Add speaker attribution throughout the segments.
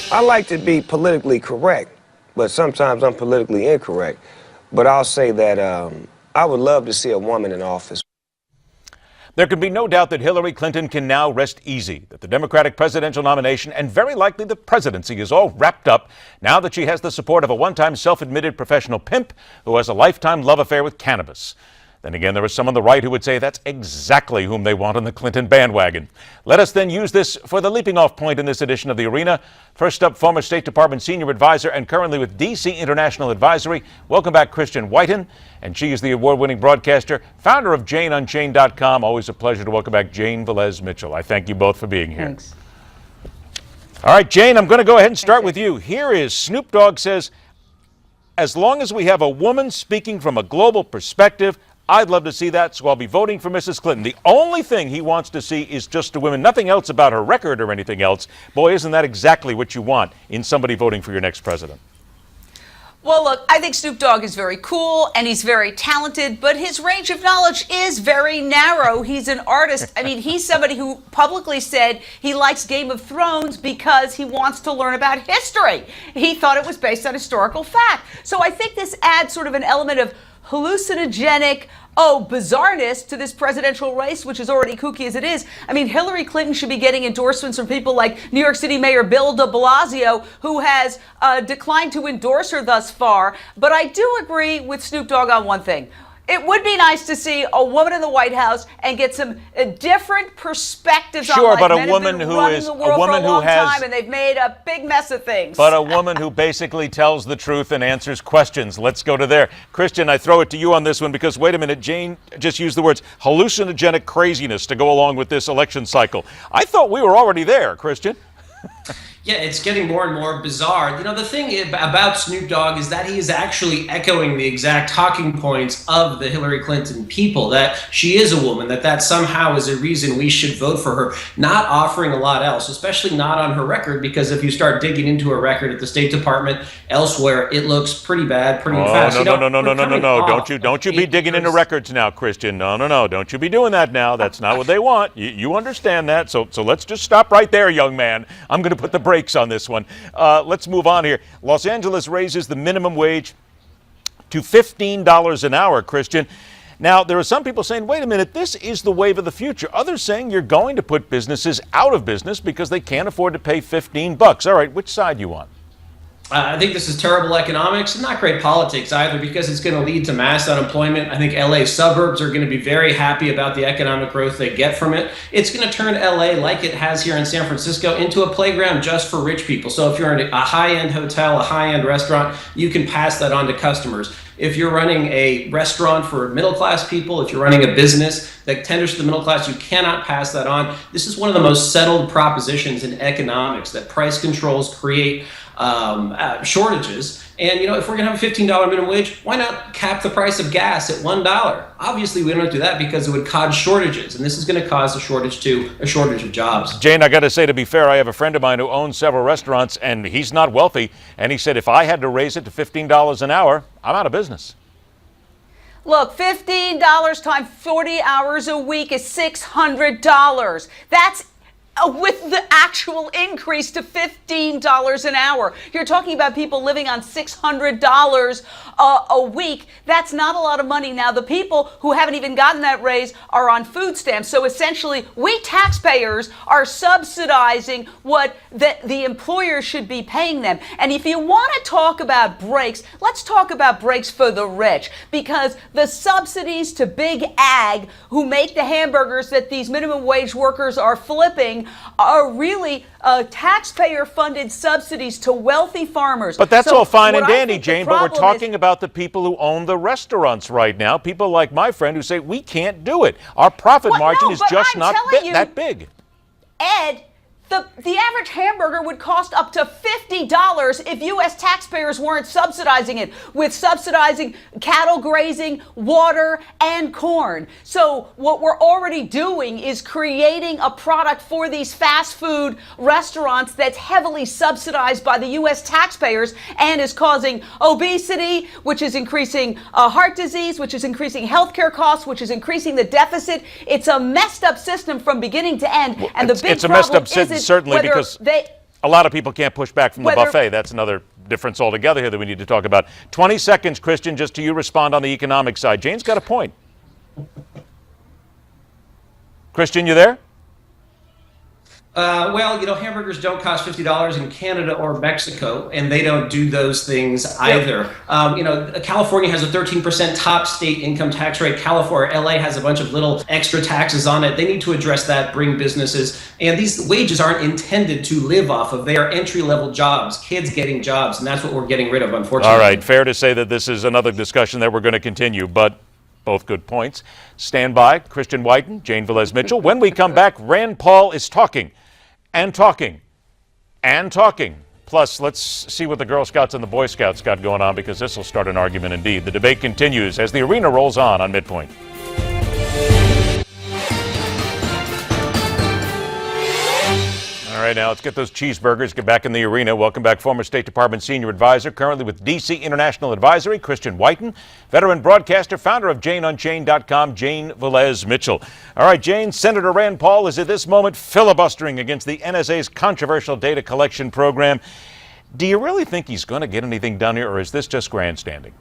Speaker 1: I like to be politically correct, but sometimes I'm politically incorrect. But I'll say that I would love to see a woman in office.
Speaker 2: There can be no doubt that Hillary Clinton can now rest easy, that the Democratic presidential nomination and very likely the presidency is all wrapped up now that she has the support of a one-time self-admitted professional pimp who has a lifetime love affair with cannabis. Then again, there is some on the right who would say that's exactly whom they want on the Clinton bandwagon. Let us then use this for the leaping off point in this edition of The Arena. First up, former State Department senior advisor and currently with D.C. International Advisory. Welcome back, Christian Whiton. And she is the award-winning broadcaster, founder of JaneUnchained.com. Always a pleasure to welcome back Jane Velez-Mitchell. I thank you both for being here.
Speaker 3: Thanks.
Speaker 2: All right, Jane, I'm going to go ahead and start with you. Here is Snoop Dogg says, as long as we have a woman speaking from a global perspective, I'd love to see that, so I'll be voting for Mrs. Clinton. The only thing he wants to see is just a woman, nothing else about her record or anything else. Boy, isn't that exactly what you want in somebody voting for your next president?
Speaker 3: Well, look, I think Snoop Dogg is very cool and he's very talented, but his range of knowledge is very narrow. He's an artist. I mean, he's somebody who publicly said he likes Game of Thrones because he wants to learn about history. He thought it was based on historical fact. So I think this adds sort of an element of hallucinogenic, bizarreness to this presidential race, which is already kooky as it is. I mean, Hillary Clinton should be getting endorsements from people like New York City Mayor Bill de Blasio, who has declined to endorse her thus far. But I do agree with Snoop Dogg on one thing. It would be nice to see a woman in the White House and get some different perspectives on life.
Speaker 2: Sure, but
Speaker 3: Men
Speaker 2: a woman
Speaker 3: have been
Speaker 2: who
Speaker 3: running
Speaker 2: is
Speaker 3: the
Speaker 2: a
Speaker 3: world
Speaker 2: woman
Speaker 3: for a
Speaker 2: who
Speaker 3: long
Speaker 2: has
Speaker 3: time, and they've made a big mess of things.
Speaker 2: But a woman who basically tells the truth and answers questions. Let's go to there. Christian, I throw it to you on this one because, wait a minute, Jane just used the words hallucinogenic craziness to go along with this election cycle. I thought we were already there, Christian.
Speaker 4: Yeah, it's getting more and more bizarre. You know, the thing about Snoop Dogg is that he is actually echoing the exact talking points of the Hillary Clinton people, that she is a woman, that somehow is a reason we should vote for her, not offering a lot else, especially not on her record, because if you start digging into her record at the State Department, elsewhere, it looks pretty bad, pretty fast.
Speaker 2: No. Don't you be digging into records now, Christian. No. Don't you be doing that now. That's not what they want. You understand that. So let's just stop right there, young man. I'm going to put the brakes on this one. Let's move on here. Los Angeles raises the minimum wage to $15 an hour, Christian. Now, there are some people saying, wait a minute, this is the wave of the future. Others saying you're going to put businesses out of business because they can't afford to pay $15. All right, which side you want?
Speaker 4: I think this is terrible economics and not great politics either, because it's going to lead to mass unemployment. I think LA suburbs are going to be very happy about the economic growth they get from it. It's going to turn LA, like it has here in San Francisco, into a playground just for rich people. So if you're in a high-end hotel, a high-end restaurant, you can pass that on to customers. If you're running a restaurant for middle-class people, if you're running a business that tenders to the middle class, you cannot pass that on. This is one of the most settled propositions in economics, that price controls create shortages. And, you know, if we're going to have a $15 minimum wage, why not cap the price of gas at $1? Obviously, we don't do that because it would cause shortages, and this is going to cause a shortage of jobs.
Speaker 2: Jane, I got to say, to be fair, I have a friend of mine who owns several restaurants, and he's not wealthy, and he said if I had to raise it to $15 an hour, I'm out of business.
Speaker 3: Look, $15 times 40 hours a week is $600. That's with the actual increase to $15 an hour. You're talking about people living on $600 a week. That's not a lot of money. Now, the people who haven't even gotten that raise are on food stamps. So essentially, we taxpayers are subsidizing what the employer should be paying them. And if you want to talk about breaks, let's talk about breaks for the rich, because the subsidies to big ag, who make the hamburgers that these minimum wage workers are flipping, are really taxpayer-funded subsidies to wealthy farmers.
Speaker 2: But that's all fine and dandy, Jane, but we're talking about the people who own the restaurants right now, people like my friend who say we can't do it. Our profit margin is just not that big.
Speaker 3: Ed, the average hamburger would cost up to $50 if U.S. taxpayers weren't subsidizing it, with subsidizing cattle grazing, water, and corn. So what we're already doing is creating a product for these fast food restaurants that's heavily subsidized by the U.S. taxpayers and is causing obesity, which is increasing heart disease, which is increasing healthcare costs, which is increasing the deficit. It's a messed up system from beginning to end. And the big problem is
Speaker 2: certainly, because A lot of people can't push back from the
Speaker 3: Whether-
Speaker 2: buffet. That's another difference altogether here that we need to talk about. 20 seconds, Christian, just to you respond on the economic side. Jane's got a point. Christian, you there?
Speaker 4: Well, hamburgers don't cost $50 in Canada or Mexico, and they don't do those things either. California has a 13% top state income tax rate. LA has a bunch of little extra taxes on it. They need to address that, bring businesses. And these wages aren't intended to live off of. They are entry-level jobs, kids getting jobs, and that's what we're getting rid of, unfortunately.
Speaker 2: All right, fair to say that this is another discussion that we're going to continue, but both good points. Stand by. Christian Whiton, Jane Velez-Mitchell. When we come back, Rand Paul is talking. And talking, and talking. Plus, let's see what the Girl Scouts and the Boy Scouts got going on, because this will start an argument indeed. The debate continues as the arena rolls on MidPoint. All right, now let's get those cheeseburgers, get back in the arena. Welcome back, former State Department senior advisor, currently with D.C. International Advisory, Christian Whiton, veteran broadcaster, founder of JaneUnchained.com, Jane Velez-Mitchell. All right, Jane, Senator Rand Paul is at this moment filibustering against the NSA's controversial data collection program. Do you really think he's going to get anything done here, or is this just grandstanding?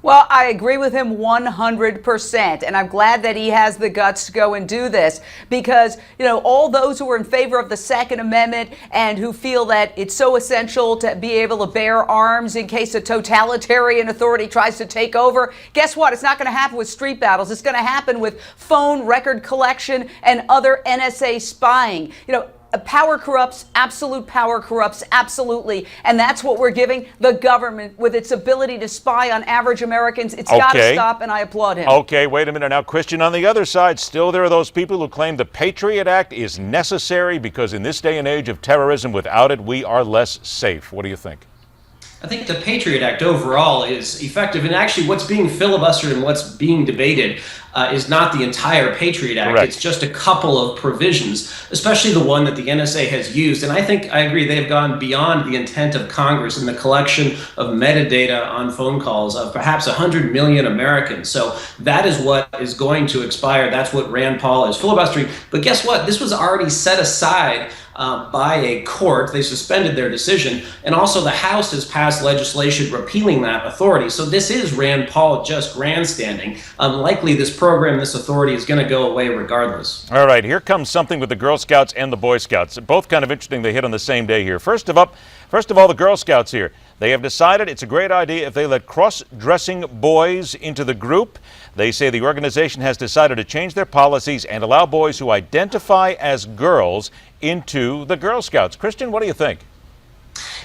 Speaker 3: Well, I agree with him 100%, and I'm glad that he has the guts to go and do this because, all those who are in favor of the Second Amendment and who feel that it's so essential to be able to bear arms in case a totalitarian authority tries to take over, guess what? It's not going to happen with street battles. It's going to happen with phone record collection and other NSA spying. Power corrupts, absolute power corrupts, absolutely. And that's what we're giving the government with its ability to spy on average Americans. It's got to stop, and I applaud him.
Speaker 2: Okay, wait a minute. Now, Christian, on the other side, still there are those people who claim the Patriot Act is necessary because in this day and age of terrorism, without it, we are less safe. What do you think?
Speaker 4: I think the Patriot Act overall is effective, and actually what's being filibustered and what's being debated is not the entire Patriot Act.
Speaker 2: Correct.
Speaker 4: It's just a couple of provisions, especially the one that the NSA has used. And I agree, they have gone beyond the intent of Congress in the collection of metadata on phone calls of perhaps 100 million Americans. So that is what is going to expire. That's what Rand Paul is filibustering. But guess what? This was already set aside by a court. They suspended their decision, and also the House has passed legislation repealing that authority. So this is Rand Paul just grandstanding. Likely this program, this authority is going to go away regardless.
Speaker 2: All right, here comes something with the Girl Scouts and the Boy Scouts. Both kind of interesting. They hit on the same day here. First of all, the Girl Scouts here. They have decided it's a great idea if they let cross-dressing boys into the group. They say the organization has decided to change their policies and allow boys who identify as girls into the Girl Scouts. Christian, what do you think?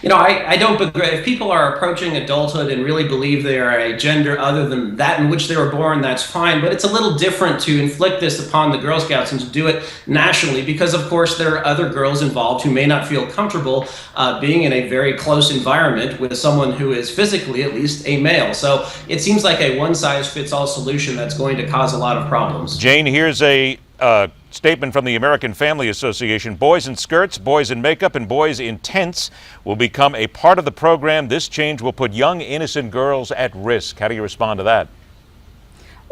Speaker 4: I don't agree. If people are approaching adulthood and really believe they are a gender other than that in which they were born, that's fine. But it's a little different to inflict this upon the Girl Scouts and to do it nationally because, of course, there are other girls involved who may not feel comfortable being in a very close environment with someone who is physically, at least, a male. So it seems like a one-size-fits-all solution that's going to cause a lot of problems.
Speaker 2: Jane, here's a statement from the American Family Association. Boys in skirts, boys in makeup, and boys in tents will become a part of the program. This change will put young, innocent girls at risk. How do you respond to that?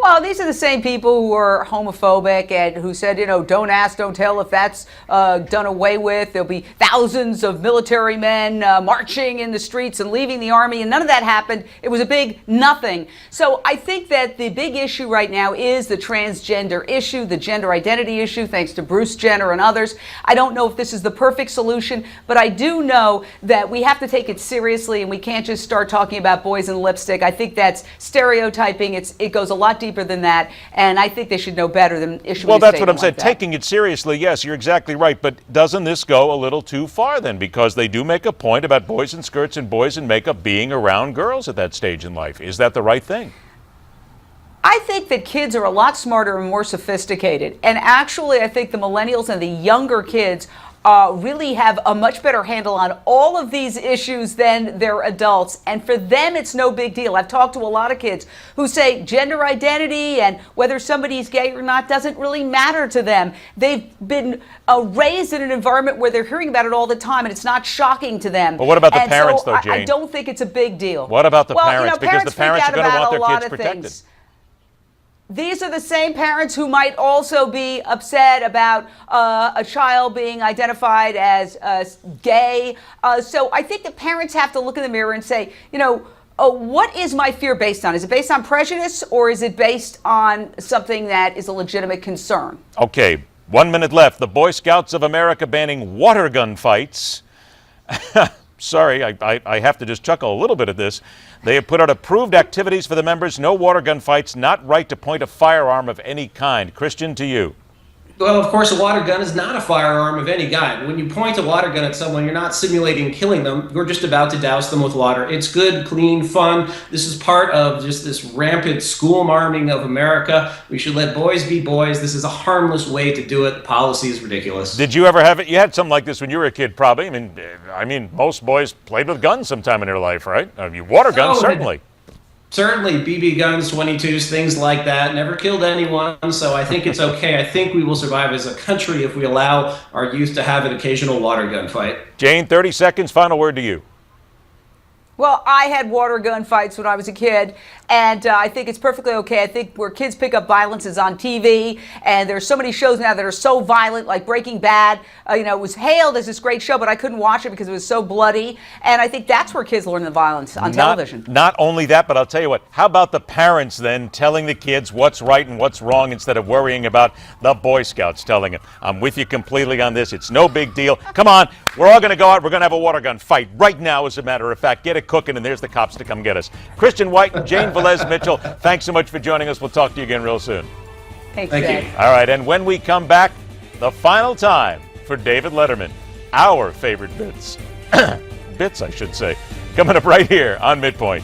Speaker 3: Well, these are the same people who are homophobic and who said, don't ask, don't tell. If that's done away with, there'll be thousands of military men marching in the streets and leaving the army, and none of that happened. It was a big nothing. So I think that the big issue right now is the transgender issue, the gender identity issue, thanks to Bruce Jenner and others. I don't know if this is the perfect solution, but I do know that we have to take it seriously, and we can't just start talking about boys in lipstick. I think that's stereotyping. It goes a lot deeper than that, and I think they should know better than issuing
Speaker 2: Well,
Speaker 3: a
Speaker 2: that's what I'm
Speaker 3: statement
Speaker 2: saying. Taking it seriously, yes, you're exactly right. But doesn't this go a little too far then? Because they do make a point about boys in skirts and boys in makeup being around girls at that stage in life. Is that the right thing?
Speaker 3: I think that kids are a lot smarter and more sophisticated. And actually, I think the millennials and the younger kids really have a much better handle on all of these issues than their adults. And for them, it's no big deal. I've talked to a lot of kids who say gender identity and whether somebody's gay or not doesn't really matter to them. They've been raised in an environment where they're hearing about it all the time, and it's not shocking to them.
Speaker 2: But what about the parents, though, Jane?
Speaker 3: I don't think it's a big deal.
Speaker 2: What about the
Speaker 3: well,
Speaker 2: parents? Because the parents are going to want their kids
Speaker 3: protected.
Speaker 2: protected.
Speaker 3: these are the same parents who might also be upset about a child being identified as gay. So I think the parents have to look in the mirror and say, what is my fear based on? Is it based on prejudice, or is it based on something that is a legitimate concern?
Speaker 2: Okay, 1 minute left. The Boy Scouts of America banning water gun fights. Sorry, I have to just chuckle a little bit at this. They have put out approved activities for the members. No water gun fights, not right to point a firearm of any kind. Christian, to you.
Speaker 4: Well, of course, a water gun is not a firearm of any kind. When you point a water gun at someone, you're not simulating killing them. You're just about to douse them with water. It's good, clean, fun. This is part of just this rampant school marming of America. We should let boys be boys. This is a harmless way to do it. The policy is ridiculous.
Speaker 2: Did you ever have it? You had something like this when you were a kid, probably. I mean, most boys played with guns sometime in their life, right? Water guns, certainly.
Speaker 4: Certainly, BB guns, 22s, things like that. Never killed anyone, so I think it's okay. I think we will survive as a country if we allow our youth to have an occasional water gun fight.
Speaker 2: Jane, 30 seconds, final word to you.
Speaker 3: Well, I had water gun fights when I was a kid, and I think it's perfectly okay. I think where kids pick up violence is on TV, and there's so many shows now that are so violent, like Breaking Bad. It was hailed as this great show, but I couldn't watch it because it was so bloody, and I think that's where kids learn the violence, on television.
Speaker 2: Not only that, but I'll tell you what, how about the parents then telling the kids what's right and what's wrong instead of worrying about the Boy Scouts telling them? I'm with you completely on this. It's no big deal. Come on, we're all going to go out. We're going to have a water gun fight right now, as a matter of fact. Get it cooking, and there's the cops to come get us. Christian Whiton, Jane Velez-Mitchell, thanks so much for joining us. We'll talk to you again real soon.
Speaker 3: Thank
Speaker 4: you.
Speaker 2: All right, and when we come back, the final time for David Letterman, our favorite bits. Bits, I should say. Coming up right here on MidPoint.